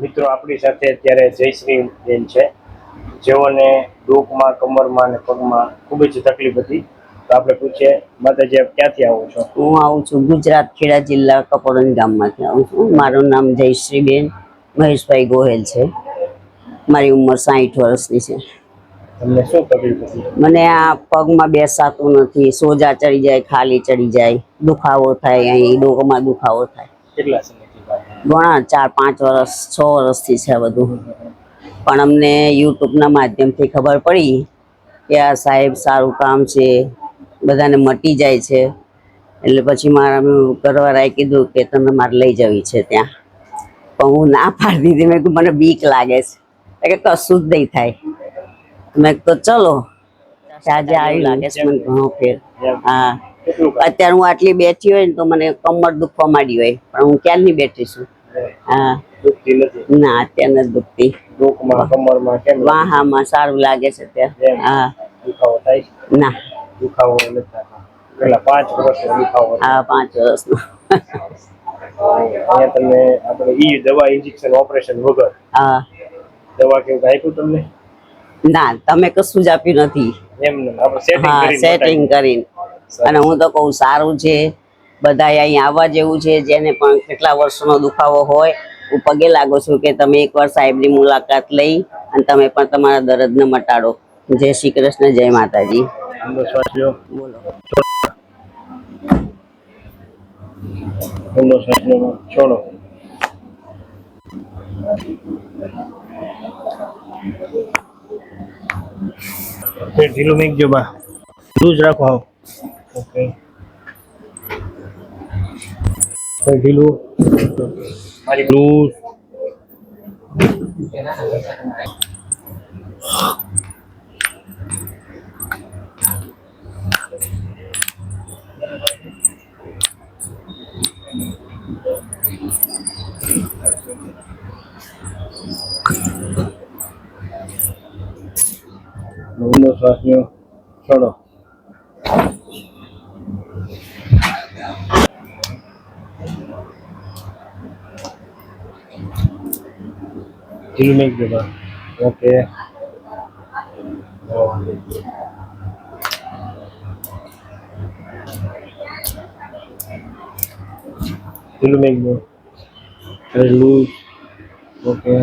મિત્રો આપણી સાથે અત્યારે જયશ્રી બેન છે, જેઓને ડોકમાં, કમરમાં અને પગમાં ખૂબ જ તકલીફ હતી. તો આપણે પૂછીએ, માતાજી આપ ક્યાંથી આવો છો? હું આવું છું ગુજરાત, ખેડા જિલ્લા કપોડન ગામમાંથી આવું છું. મારું નામ જયશ્રી બેન મહેશભાઈ ગોહેલ છે. મારી ઉંમર 60 વર્ષની છે. તમને શું તકલીફ હતી? મને આ પગમાં બેસાતું નથી, સોજા ચડી જાય, ખાલી ચડી જાય, દુખાવો થાય, અહીં ડોકમાં દુખાવો થાય. કેટલા સમયથી વાત? ઘણા 4-5 વર્ષ 6 વર્ષથી છે બધું. પણ અમને યુટ્યુબના માધ્યમથી ખબર પડી કે આ સાહેબ સારું કામ છે, બધાને મટી જાય છે. એટલે પછી મારા ઘરવાળાએ કીધું કે તમે મારે લઈ જવી છે ત્યાં. પણ હું ના પાડી દીધી. મેં કીધું મને બીક લાગે છે કે કશું જ નહીં થાય. મેં તો ચલો આજે આવી લાગે છે મને ઘણો ફેર. હા, અત્યારે હું આટલી બેઠી હોય ને તો મને કમર દુખવા માંડી હોય, પણ હું ક્યારની બેઠી છું. હા, દુખતી નથી? ના અત્યારે નથી દુખતી. ડોકમાં, કમરમાં કેમ? વાહામાં સારું લાગે છે ત્યાં. હા, દુખાવો થાય? ના, દુખાવો નથી થતો. પેલા 5 વર્ષનો દુખાવો? હા, 5 વર્ષનો. અહીંયા તમને આપણે દવા, ઇન્જેક્શન, ઓપરેશન વગર હા, દવા કેવું આપ્યું તમને? ના, તમે કશું જ આપ્યું નથી. એમને આપણે સેટિંગ હા, કરીને સેટિંગ કરીને. અને હું તો કહું સારું છે. બધા અહીં આવવા જેવું છે. જેને પણ કેટલા વર્ષનો દુખાવો હોય, હું પગે લાગુ છું કે તમે એકવાર સાહેબની મુલાકાત લઈ અને તમે પણ તમારા દર્દને મટાડો. જય શ્રી કૃષ્ણ, જય માતાજી. બોલો. છોડો. ઢીલું મેકજો બા, લૂઝ રાખો. હાવ ઓકે, ઢીલું મારી લૂઝ. ઊંડો શ્વાસ લ્યો, છોડો. ઢીલું મેકજો બા. ઓકે, ઢીલું મેકજો. લૂઝ. ઓકે.